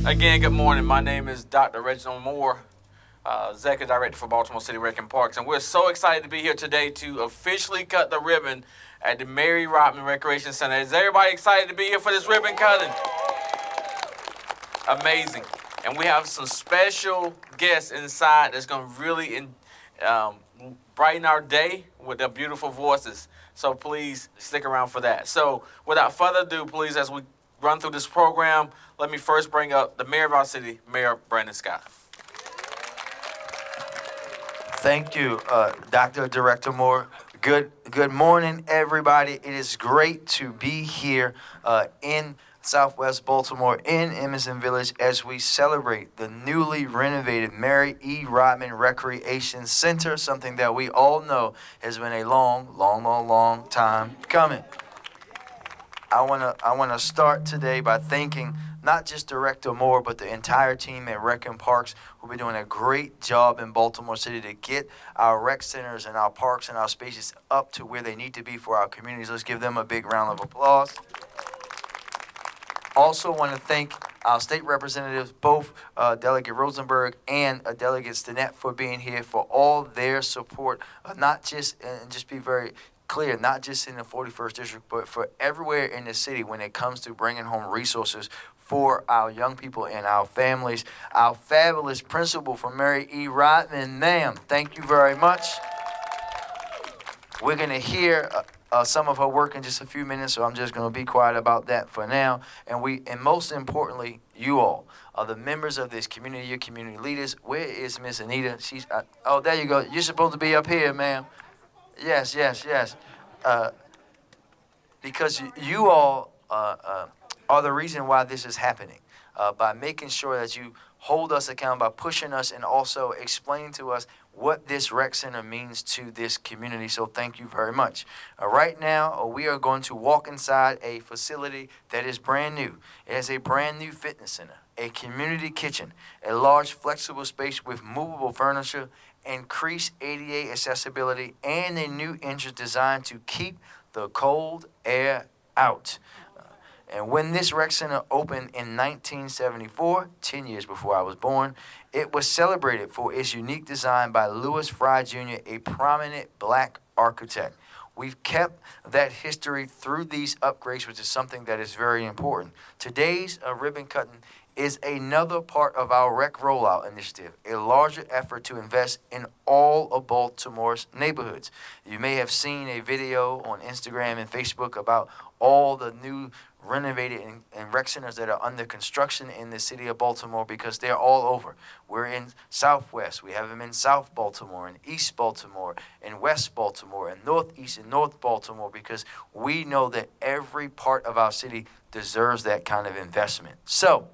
Again, good morning. My name is Dr. Reginald Moore, Executive Director for Baltimore City Rec and Parks, and we're so excited to be here today to officially cut the ribbon at the Mary Rodman Recreation Center. Is everybody excited to be here for this ribbon cutting? Amazing. And we have some special guests inside that's going to really um, brighten our day with their beautiful voices. So please stick around for that. So without further ado, please, as we run through this program, let me first bring up the mayor of our city, Mayor Brandon Scott. Thank you, Dr. Director Moore. Good morning, everybody. It is great to be here in Southwest Baltimore in Emerson Village as we celebrate the newly renovated Mary E. Rodman Recreation Center, something that we all know has been a long time coming. I wanna start today by thanking not just Director Moore, but the entire team at Rec and Parks who've been doing a great job in Baltimore City to get our rec centers and our parks and our spaces up to where they need to be for our communities. Let's give them a big round of applause. Also want to thank our state representatives, both Delegate Rosenberg and Delegate Stinnett, for being here, for all their support, not just, and just be very clear, not just in the 41st District, but for everywhere in the city when it comes to bringing home resources for our young people and our families. Our fabulous principal from Mary E. Rodman, ma'am, thank you very much. We're going to hear some of her work in just a few minutes, so I'm just going to be quiet about that for now. And most importantly, you all are the members of this community, your community leaders. Where is Miss Anita? She's oh, there you go. You're supposed to be up here, ma'am. Yes. Because you all are the reason why this is happening. By making sure that you hold us accountable, by pushing us, and also explaining to us what this rec center means to this community. So thank you very much. Right now, we are going to walk inside a facility that is brand new. It has a brand new fitness center, a community kitchen, a large flexible space with movable furniture, increased ADA accessibility, and a new entrance designed to keep the cold air out. And when this rec center opened in 1974, 10 years before I was born, it was celebrated for its unique design by Louis Fry Jr., a prominent black architect. We've kept that history through these upgrades, which is something that is very important. Today's ribbon cutting is another part of our rec rollout initiative, a larger effort to invest in all of Baltimore's neighborhoods. You may have seen a video on Instagram and Facebook about all the new renovated and rec centers that are under construction in the city of Baltimore, because they're all over. We're in Southwest. We have them in South Baltimore, and East Baltimore, and West Baltimore, and Northeast and North Baltimore, because we know that every part of our city deserves that kind of investment. So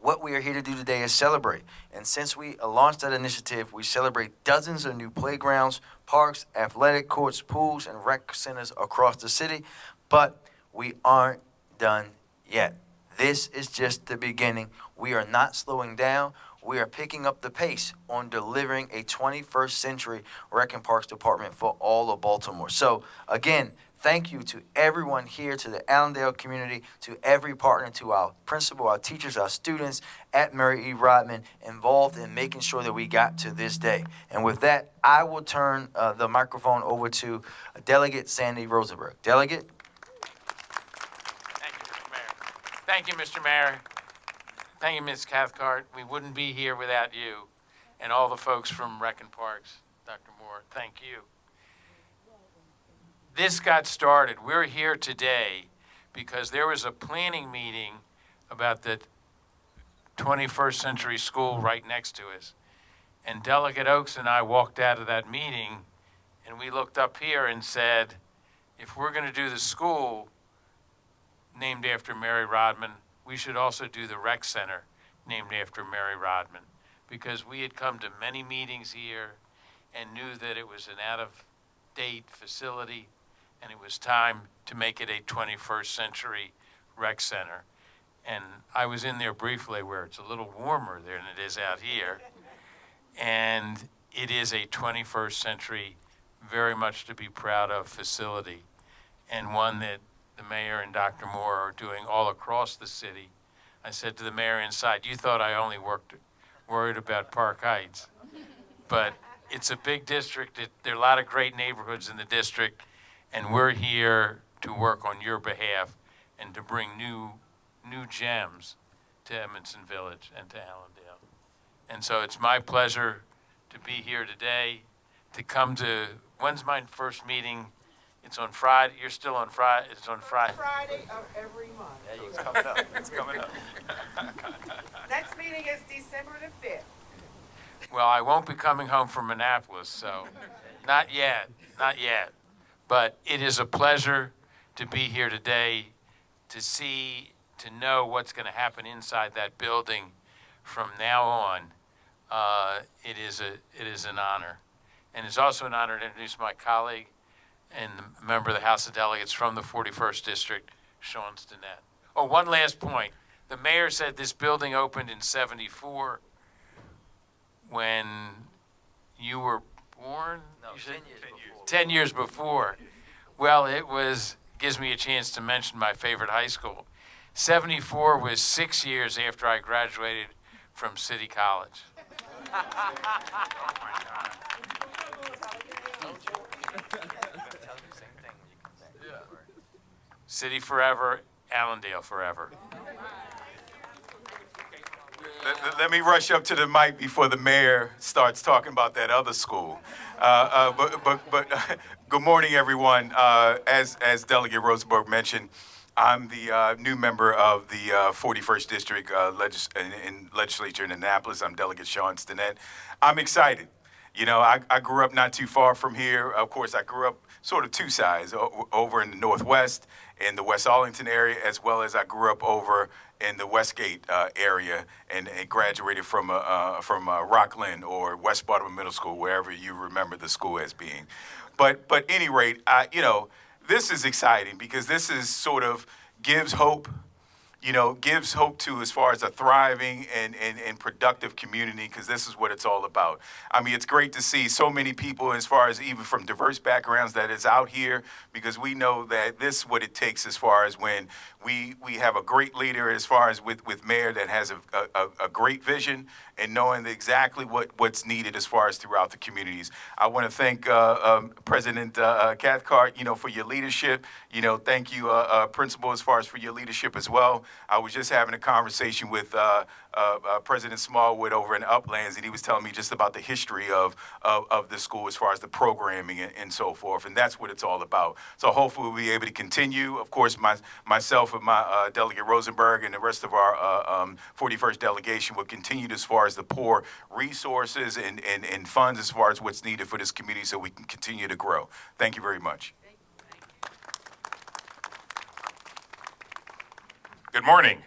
what we are here to do today is celebrate. And since we launched that initiative, we celebrate dozens of new playgrounds, parks, athletic courts, pools, and rec centers across the city. But we aren't done yet. This is just the beginning. We are not slowing down. We are picking up the pace on delivering a 21st century Rec and Parks Department for all of Baltimore. So again, thank you to everyone here, to the Allendale community, to every partner, to our principal, our teachers, our students at Mary E. Rodman involved in making sure that we got to this day. And with that, I will turn the microphone over to Delegate Sandy Rosenberg. Delegate. Thank you, Mr. Mayor. Thank you, Ms. Cathcart. We wouldn't be here without you and all the folks from Rec and Parks. Dr. Moore, thank you. This got started. We're here today because there was a planning meeting about the 21st century school right next to us. And Delegate Oaks and I walked out of that meeting and we looked up here and said, if we're going to do the school named after Mary Rodman, we should also do the rec center named after Mary Rodman, because we had come to many meetings here and knew that it was an out-of-date facility and it was time to make it a 21st century rec center. And I was in there briefly where it's a little warmer there than it is out here. And it is a 21st century, very much to be proud of facility, and one that the mayor and Dr. Moore are doing all across the city. I said to the mayor inside, you thought I only worried about Park Heights. But it's a big district. There are a lot of great neighborhoods in the district, and we're here to work on your behalf and to bring new gems to Edmondson Village and to Allendale. And so it's my pleasure to be here today, to come to, when's my first meeting? It's on Friday. You're still on Friday. It's on Friday. Friday of every month. Yeah, it's coming up. It's coming up. Next meeting is December the 5th. Well, I won't be coming home from Annapolis, so not yet, not yet. But it is a pleasure to be here today, to see, to know what's going to happen inside that building from now on. It is an honor. And it's also an honor to introduce my colleague and the member of the House of Delegates from the 41st District, Sean Stinnett. Oh, one last point. The mayor said this building opened in '74. When you were born? No, You said 10 years before. 10 years before. Well, gives me a chance to mention my favorite high school. 74 was 6 years after I graduated from City College. City forever, Allendale forever. Let me rush up to the mic before the mayor starts talking about that other school. But good morning, everyone. As Delegate Rosenberg mentioned, I'm the new member of the 41st District Legislature in Annapolis. I'm Delegate Sean Stinnett. I'm excited. You know, I grew up not too far from here. Of course, I grew up sort of two sides, over in the Northwest, in the West Arlington area, as well as I grew up over in the Westgate area and graduated from Rockland or West Baltimore Middle School, wherever you remember the school as being. But any rate, this is exciting because this is sort of gives hope to as far as a thriving and productive community, because this is what it's all about. I mean, it's great to see so many people as far as even from diverse backgrounds that is out here, because we know that this is what it takes as far as when we have a great leader as far as with Mayor that has a great vision and knowing exactly what's needed as far as throughout the communities. I want to thank President Cathcart, for your leadership. Thank you, Principal, as far as for your leadership as well. I was just having a conversation with President Smallwood over in Uplands, and he was telling me just about the history of the school as far as the programming and so forth, and that's what it's all about. So hopefully we'll be able to continue. Of course, myself and my Delegate Rosenberg and the rest of our 41st delegation will continue as far as the pour resources and funds as far as what's needed for this community so we can continue to grow. Thank you very much. Good morning.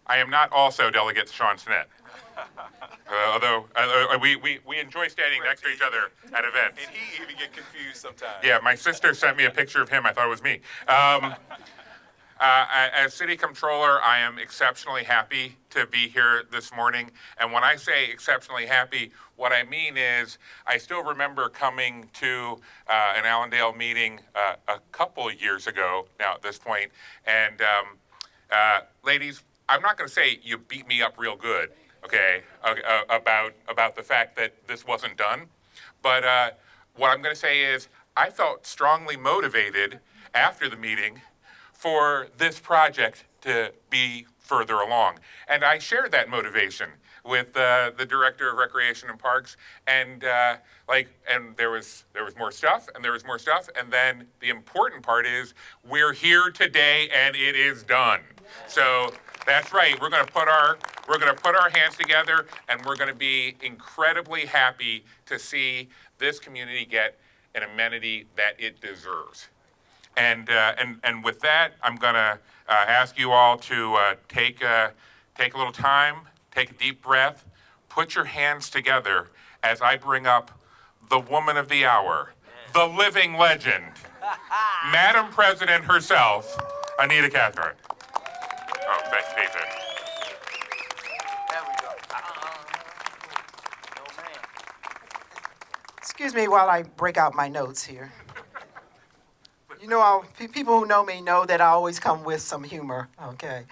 I am not also Delegate Sean Stinnett. Although we enjoy standing next to each other at events. And he even get confused sometimes. Yeah, my sister sent me a picture of him. I thought it was me. As City Comptroller, I am exceptionally happy to be here this morning. And when I say exceptionally happy, what I mean is I still remember coming to an Allendale meeting a couple years ago now at this point. And ladies, I'm not going to say you beat me up real good, okay, about the fact that this wasn't done. But what I'm going to say is I felt strongly motivated after the meeting for this project to be further along. And I shared that motivation with the Director of Recreation and Parks, and there was more stuff, and there was more stuff, and then the important part is we're here today and it is done. So that's right. We're going to put our hands together, and we're going to be incredibly happy to see this community get an amenity that it deserves. And with that, I'm going to ask you all to take a little time, take a deep breath, put your hands together as I bring up the woman of the hour, the living legend, Madam President herself, Anita Cathcart. Oh, thanks, David. There we go. No, man. Excuse me while I break out my notes here. People who know me know that I always come with some humor, okay?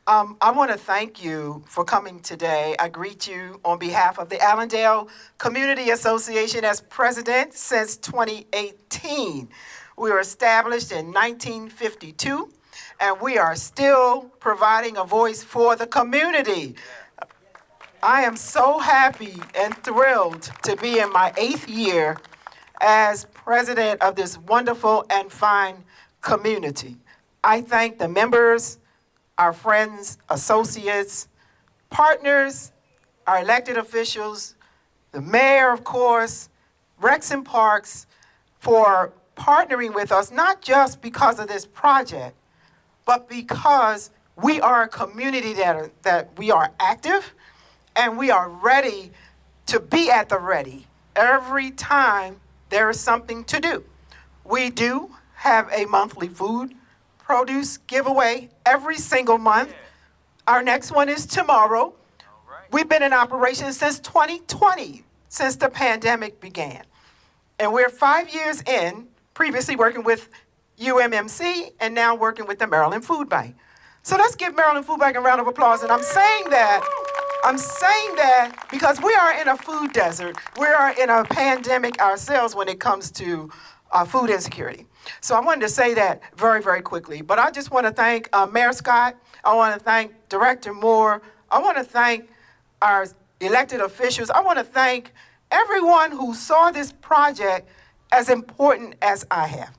I want to thank you for coming today. I greet you on behalf of the Allendale Community Association as president since 2018. We were established in 1952, and we are still providing a voice for the community. I am so happy and thrilled to be in my 8th year as president of this wonderful and fine community. I thank the members, our friends, associates, partners, our elected officials, the mayor, of course, Rex and Parks, for partnering with us, not just because of this project, but because we are a community that we are active and we are ready to be at the ready every time there is something to do. We do have a monthly food produce giveaway every single month. Our next one is tomorrow. We've been in operation since 2020, since the pandemic began. And we're 5 years in, previously working with UMMC and now working with the Maryland Food Bank. So let's give Maryland Food Bank a round of applause. And I'm saying that because we are in a food desert. We are in a pandemic ourselves when it comes to food insecurity. So I wanted to say that very, very quickly. But I just want to thank Mayor Scott. I want to thank Director Moore. I want to thank our elected officials. I want to thank everyone who saw this project as important as I have.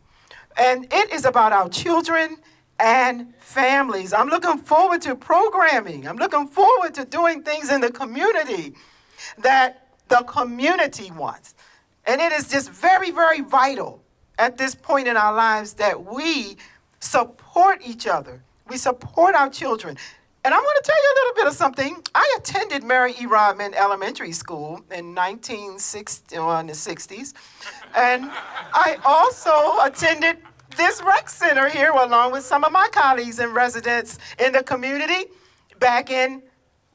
And it is about our children and families. I'm looking forward to programming. I'm looking forward to doing things in the community that the community wants. And it is just very, very vital at this point in our lives that we support each other. We support our children. And I want to tell you a little bit of something. I attended Mary E. Rodman Elementary School in the 60s. And I also attended this rec center here along with some of my colleagues and residents in the community back in,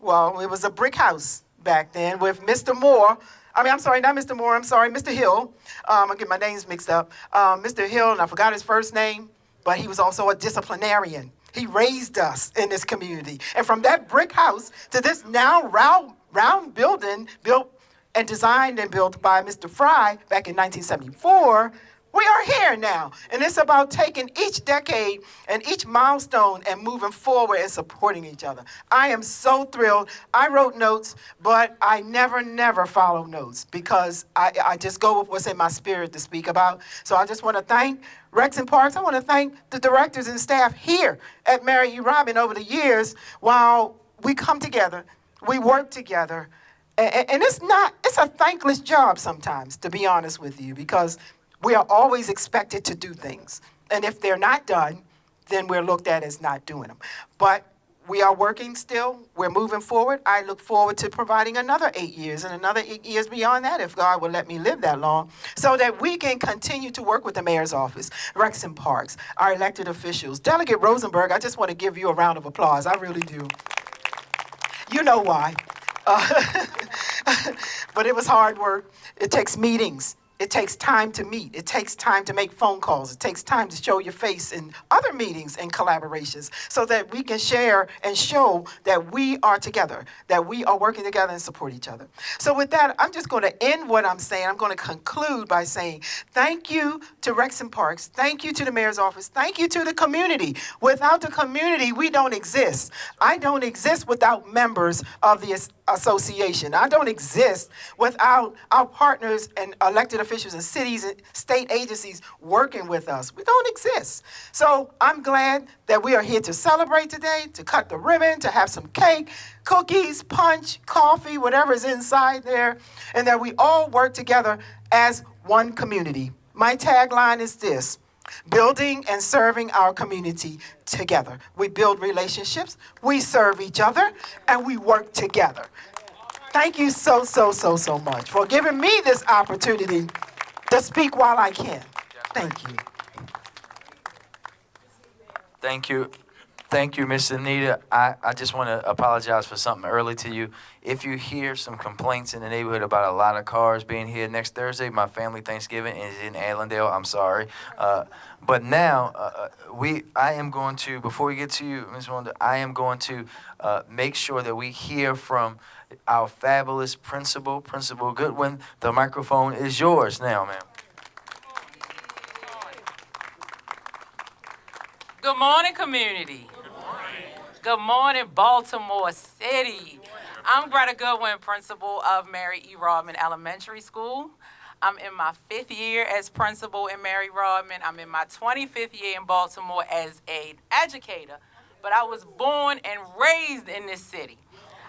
well, it was a brick house back then with Mr. Moore. I'm sorry, not Mr. Moore, I'm sorry, Mr. Hill. I get my names mixed up. Mr. Hill, and I forgot his first name, but he was also a disciplinarian. He raised us in this community. And from that brick house to this now round building built and designed and built by Mr. Fry back in 1974, we are here now. And it's about taking each decade and each milestone and moving forward and supporting each other. I am so thrilled. I wrote notes, but I never follow notes because I just go with what's in my spirit to speak about. So I just want to thank Rex and Parks. I want to thank the directors and staff here at Mary E. Rodman over the years while we come together, we work together. And it's a thankless job sometimes, to be honest with you, because we are always expected to do things. And if they're not done, then we're looked at as not doing them. But we are working still. We're moving forward. I look forward to providing another 8 years and another 8 years beyond that, if God will let me live that long, so that we can continue to work with the mayor's office, Rex and Parks, our elected officials. Delegate Rosenberg, I just want to give you a round of applause. I really do. You know why. But it was hard work. It takes meetings. It takes time to meet. It takes time to make phone calls. It takes time to show your face in other meetings and collaborations so that we can share and show that we are together, that we are working together and support each other. So with that, I'm just going to end what I'm saying. I'm going to conclude by saying thank you to Rex and Parks. Thank you to the mayor's office. Thank you to the community. Without the community, we don't exist. I don't exist without members of the association. I don't exist without our partners and elected officials and cities and state agencies working with us. We don't exist. So I'm glad that we are here to celebrate today, to cut the ribbon, to have some cake, cookies, punch, coffee, whatever is inside there, and that we all work together as one community. My tagline is this: building and serving our community together. We build relationships, we serve each other, and we work together. Thank you so much for giving me this opportunity to speak while I can. Thank you. Thank you. Thank you, Miss Anita. I just want to apologize for something early to you. If you hear some complaints in the neighborhood about a lot of cars being here next Thursday, my family Thanksgiving is in Allendale. I'm sorry. But now, I am going to, before we get to you, Ms. Wanda, I am going to make sure that we hear from our fabulous principal, Principal Goodwin. The microphone is yours now, ma'am. Good morning, community. Good morning, Baltimore City. I'm Greta Goodwin, principal of Mary E. Rodman Elementary School. I'm in my 5th year as principal in Mary Rodman. I'm in my 25th year in Baltimore as an educator, but I was born and raised in this city.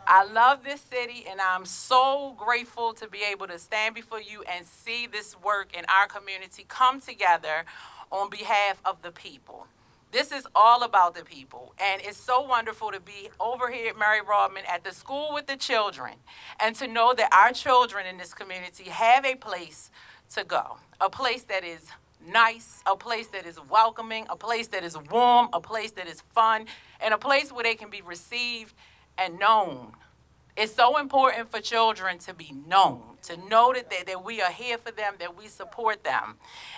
I love this city, and I'm so grateful to be able to stand before you and see this work in our community come together on behalf of the people. This is all about the people, and it's so wonderful to be over here at Mary Rodman at the school with the children, and to know that our children in this community have a place to go, a place that is nice, a place that is welcoming, a place that is warm, a place that is fun, and a place where they can be received and known. It's so important for children to be known, to know that we are here for them, that we support them.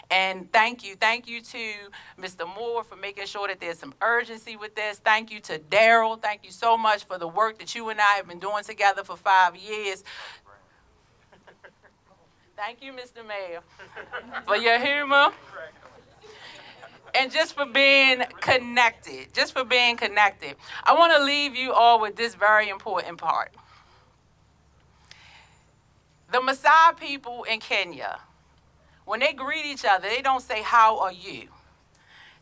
And thank you to Mr. Moore for making sure that there's some urgency with this. Thank you to Daryl. Thank you so much for the work that you and I have been doing together for 5 years. Thank you, Mr. Mayor, for your humor. And just for being connected, I want to leave you all with this very important part. The Maasai people in Kenya, when they greet each other, they don't say, "How are you?"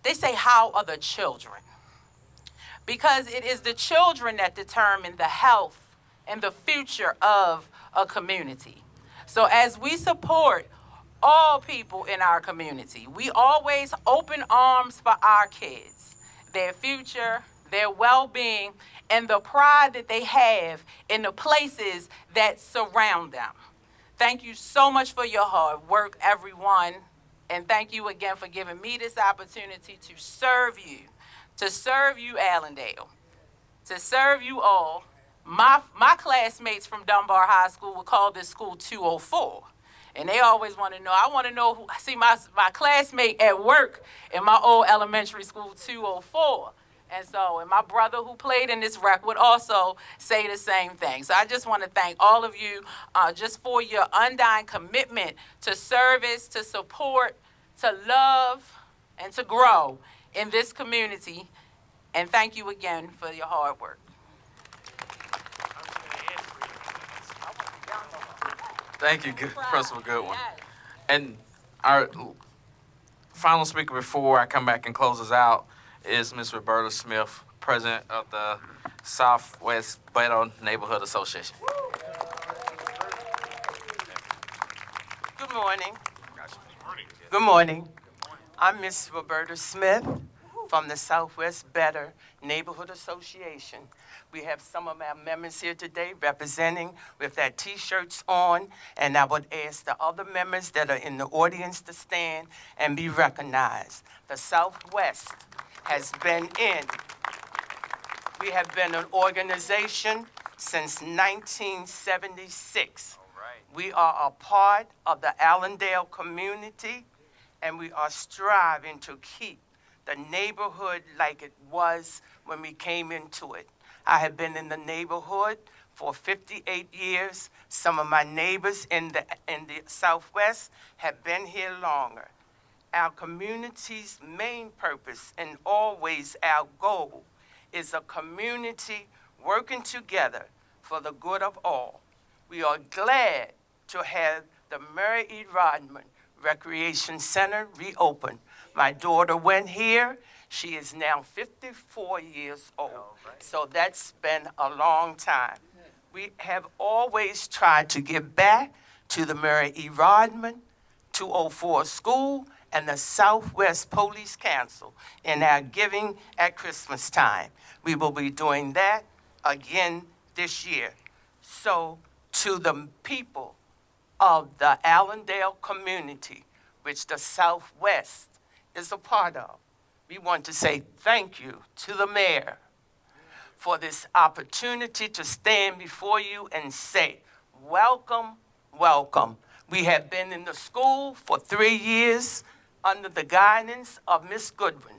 They say, "How are the children?" Because it is the children that determine the health and the future of a community. So as we support all people in our community, we always open arms for our kids, their future, their well-being, and the pride that they have in the places that surround them. Thank you so much for your hard work, everyone. And thank you again for giving me this opportunity to serve you, Allendale, to serve you all. My classmates from Dunbar High School would call this school 204. And they always want to know, I want to know who, see my classmate at work in my old elementary school, 204. And my brother who played in this rec would also say the same thing. So I just want to thank all of you just for your undying commitment to service, to support, to love, and to grow in this community. And thank you again for your hard work. Thank you, Principal Goodwin. And our final speaker before I come back and close us out is Ms. Roberta Smith, President of the Southwest Beto Neighborhood Association. Good morning. Good morning. I'm Ms. Roberta Smith from the Southwest Better Neighborhood Association. We have some of our members here today representing with their T-shirts on, and I would ask the other members that are in the audience to stand and be recognized. The Southwest has been we have been an organization since 1976. We are a part of the Allendale community, and we are striving to keep the neighborhood like it was when we came into it. I have been in the neighborhood for 58 years. Some of my neighbors in the Southwest have been here longer. Our community's main purpose and always our goal is a community working together for the good of all. We are glad to have the Mary E. Rodman Recreation Center reopened. My daughter went here. She is now 54 years old. So that's been a long time. We have always tried to give back to the Mary E. Rodman 204 School and the Southwest Police Council in our giving at Christmas time. We will be doing that again this year. So to the people of the Allendale community, which the Southwest is a part of, we want to say thank you to the mayor for this opportunity to stand before you and say, welcome, welcome. We have been in the school for 3 years under the guidance of Miss Goodwin,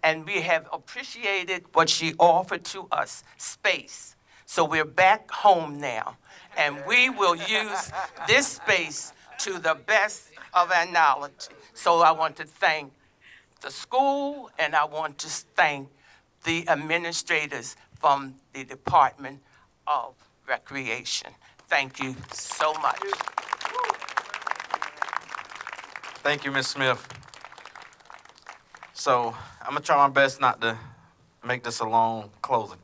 and we have appreciated what she offered to us, space. So we're back home now, and we will use this space to the best of our knowledge. So I want to thank the school, and I want to thank the administrators from the Department of Recreation. Thank you so much. Thank you, Ms. Smith. So I'm gonna try my best not to make this a long closing.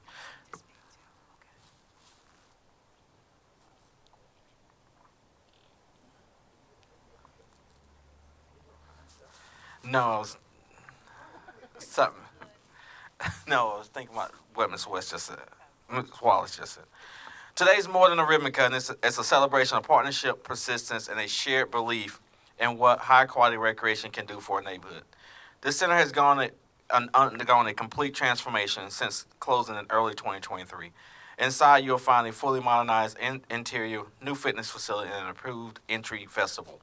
No, I was something. No, I was thinking about what Ms. West just said. Ms. Wallace just said. Today's more than a ribbon cutting. It's a celebration of partnership, persistence, and a shared belief in what high-quality recreation can do for a neighborhood. This center has undergone a complete transformation since closing in early 2023. Inside, you'll find a fully modernized interior, new fitness facility, and an approved entry festival.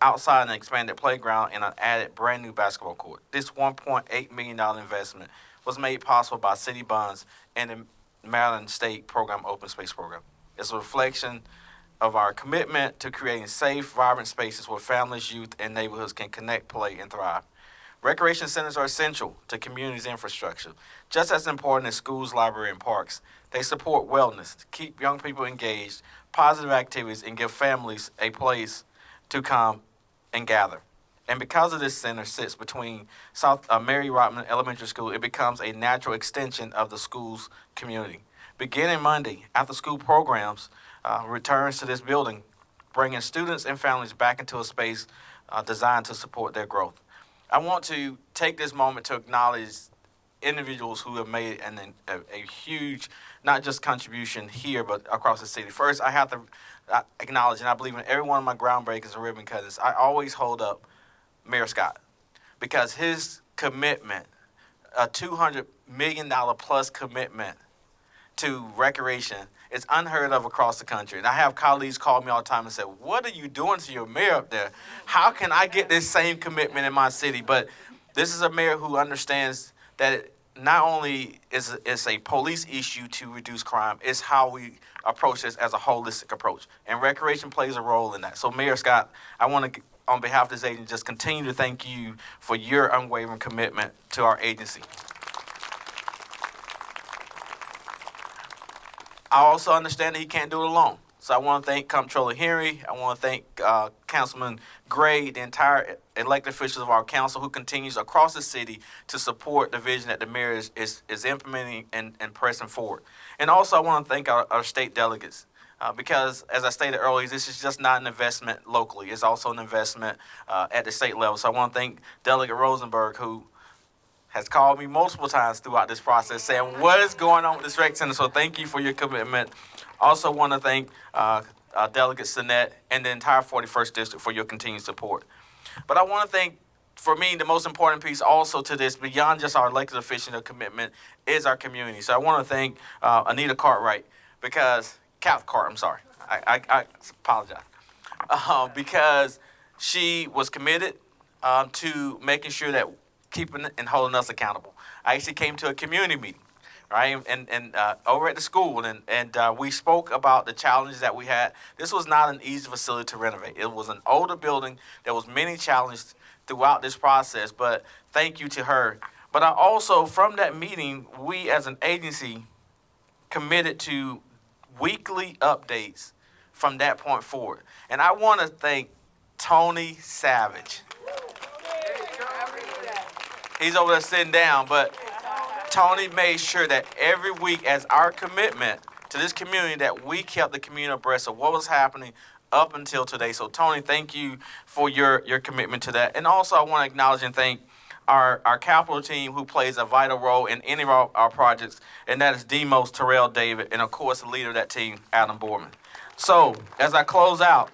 Outside, an expanded playground and an added brand-new basketball court. This $1.8 million investment was made possible by city bonds and the Maryland State Program Open Space Program. It's a reflection of our commitment to creating safe, vibrant spaces where families, youth, and neighborhoods can connect, play, and thrive. Recreation centers are essential to communities' infrastructure, just as important as schools, libraries, and parks. They support wellness, keep young people engaged, positive activities, and give families a place to come and gather. And because of this center sits between Mary Rodman Elementary School, it becomes a natural extension of the school's community. Beginning Monday, after-school programs returns to this building, bringing students and families back into a space designed to support their growth. I want to take this moment to acknowledge individuals who have made a huge, not just contribution here, but across the city. First, I have to acknowledge, and I believe in every one of my groundbreakers and ribbon cutters, I always hold up Mayor Scott, because his commitment, a $200 million plus commitment to recreation, is unheard of across the country. And I have colleagues call me all the time and say, what are you doing to your mayor up there? How can I get this same commitment in my city? But this is a mayor who understands that it not only is a police issue to reduce crime, it's how we approach this as a holistic approach. And recreation plays a role in that. So Mayor Scott, I want to, on behalf of this agency, just continue to thank you for your unwavering commitment to our agency. I also understand that he can't do it alone. So I want to thank Comptroller Henry. I want to thank Councilman Gray, the entire elected officials of our council who continues across the city to support the vision that the mayor is implementing and pressing forward. And also I want to thank our state delegates. Because, as I stated earlier, this is just not an investment locally. It's also an investment at the state level. So I want to thank Delegate Rosenberg, who has called me multiple times throughout this process saying, what is going on with this rec center? So thank you for your commitment. Also want to thank Delegate Sinnette and the entire 41st District for your continued support. But I want to thank, for me, the most important piece also to this, beyond just our elected official commitment, is our community. So I want to thank Anita Cartwright, because Cathcart, I'm sorry. I apologize. Because she was committed to making sure that keeping and holding us accountable. I actually came to a community meeting, right, and over at the school, and we spoke about the challenges that we had. This was not an easy facility to renovate. It was an older building. There was many challenges throughout this process, but thank you to her. But I also, from that meeting, we as an agency committed to weekly updates from that point forward. And I want to thank Tony Savage. He's over there sitting down, but Tony made sure that every week, as our commitment to this community, that we kept the community abreast of what was happening up until today. So Tony, thank you for your commitment to that. And also I want to acknowledge and thank our capital team, who plays a vital role in any of our projects, and that is Demos, Terrell David, and of course the leader of that team, Adam Boardman. So as I close out,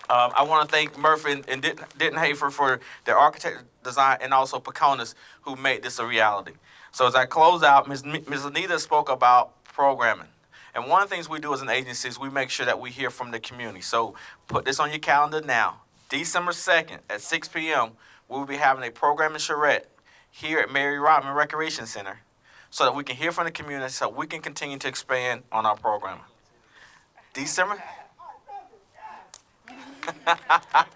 I want to thank Murphy and Denton Hafer for their architect design, and also Peconis, who made this a reality. So as I close out, Ms. Anita spoke about programming. And one of the things we do as an agency is we make sure that we hear from the community. So put this on your calendar now. December 2nd at 6 p.m., we will be having a programming charrette here at Mary Rodman Recreation Center so that we can hear from the community so we can continue to expand on our programming. December? That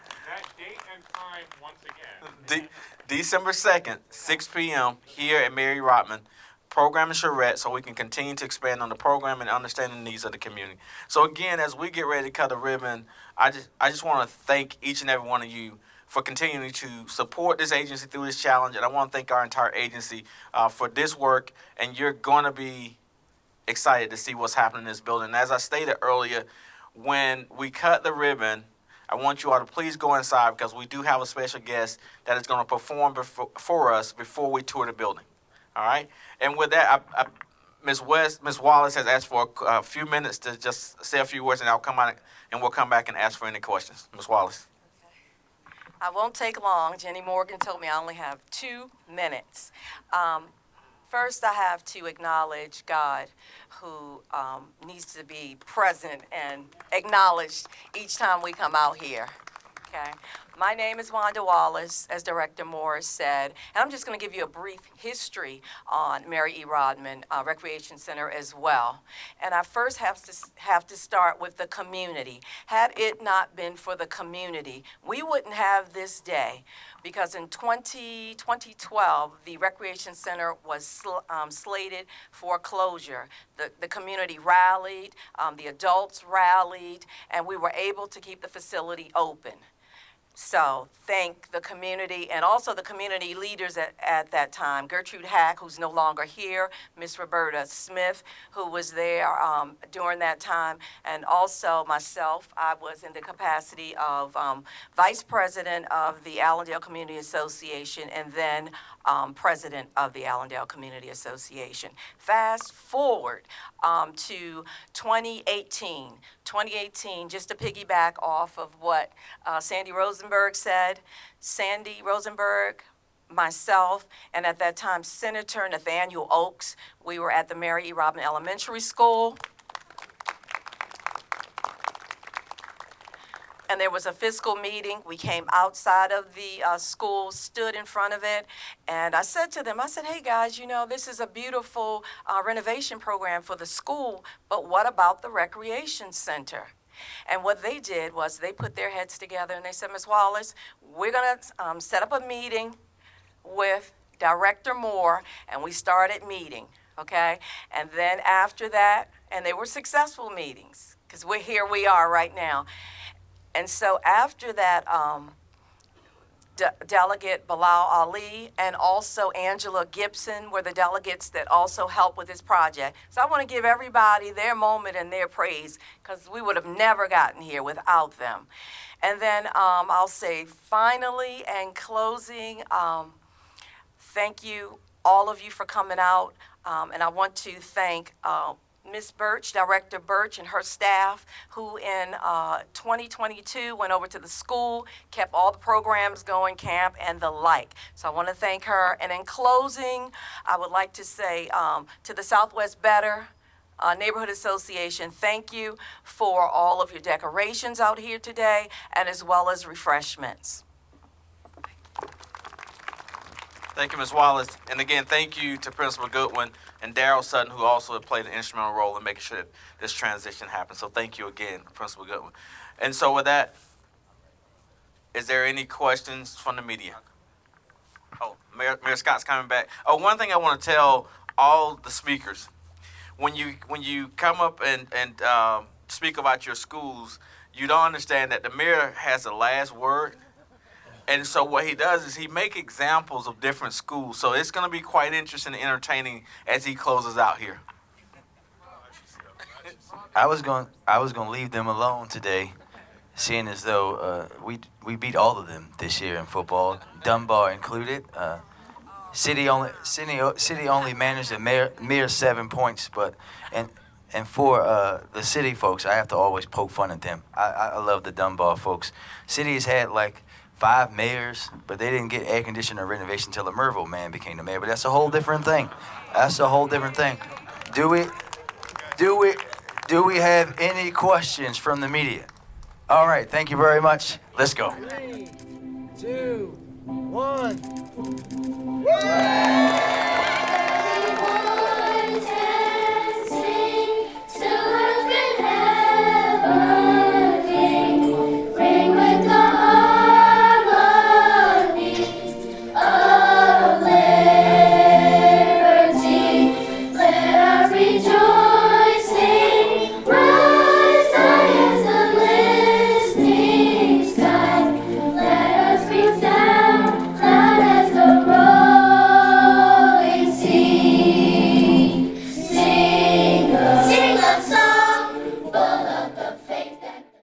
date and time once again. December 2nd, 6 p.m. here at Mary Rodman, programming charrette so we can continue to expand on the program and understand the needs of the community. So again, as we get ready to cut the ribbon, I just want to thank each and every one of you for continuing to support this agency through this challenge, and I want to thank our entire agency for this work, and you're going to be excited to see what's happening in this building. And as I stated earlier, when we cut the ribbon, I want you all to please go inside because we do have a special guest that is going to perform for us before we tour the building. All right? And with that, Ms. Wallace has asked for a few minutes to just say a few words, and I'll come out and we'll come back and ask for any questions. Ms. Wallace. I won't take long. Jenny Morgan told me I only have 2 minutes. First, I have to acknowledge God, who needs to be present and acknowledged each time we come out here. Okay. My name is Wanda Wallace, as Director Morris said, and I'm just going to give you a brief history on Mary E. Rodman Recreation Center as well. And I first have to start with the community. Had it not been for the community, we wouldn't have this day, because in 2012, the Recreation Center was slated for closure. The community rallied, the adults rallied, and we were able to keep the facility open. So thank the community and also the community leaders at that time. Gertrude Hack, who's no longer here, Miss Roberta Smith, who was there during that time, and also myself. I was in the capacity of Vice President of the Allendale Community Association and then President of the Allendale Community Association. Fast forward to 2018. 2018, just to piggyback off of what Sandy Rosenberg said, Sandy Rosenberg, myself, and at that time, Senator Nathaniel Oakes, we were at the Mary E. Rodman Elementary School. And there was a fiscal meeting. We came outside of the school, stood in front of it, and I said to them, I said, hey guys, you know, this is a beautiful renovation program for the school, but what about the recreation center? And what they did was they put their heads together and they said, Ms. Wallace, we're gonna set up a meeting with Director Moore, and we started meeting, okay? And then after that, and they were successful meetings, because we are right now. And so after that, Delegate Bilal Ali and also Angela Gibson were the delegates that also helped with this project. So I want to give everybody their moment and their praise, because we would have never gotten here without them. And then I'll say finally and closing, thank you, all of you, for coming out. And I want to thank Ms. Birch, Director Birch, and her staff, who in 2022 went over to the school, kept all the programs going, camp, and the like. So I want to thank her. And in closing, I would like to say to the Southwest Better Neighborhood Association, thank you for all of your decorations out here today, and as well as refreshments. Thank you, Ms. Wallace. And again, thank you to Principal Goodwin and Darrell Sutton, who also played an instrumental role in making sure that this transition happened. So thank you again, Principal Goodwin. And so with that, is there any questions from the media? Oh, Mayor Scott's coming back. Oh, one thing I want to tell all the speakers, when you come up and speak about your schools, you don't understand that the mayor has the last word. And so what he does is he make examples of different schools. So it's going to be quite interesting and entertaining as he closes out here. I was going to leave them alone today, seeing as though we beat all of them this year in football, Dunbar included. City only managed a mere 7 points, but And for the city folks, I have to always poke fun at them. I love the Dunbar folks. City has had like 5 mayors, but they didn't get air conditioner renovation until the Merville man became the mayor. But that's a whole different thing. That's a whole different thing. Do we have any questions from the media? All right, thank you very much. Let's go. 3, 2, 1.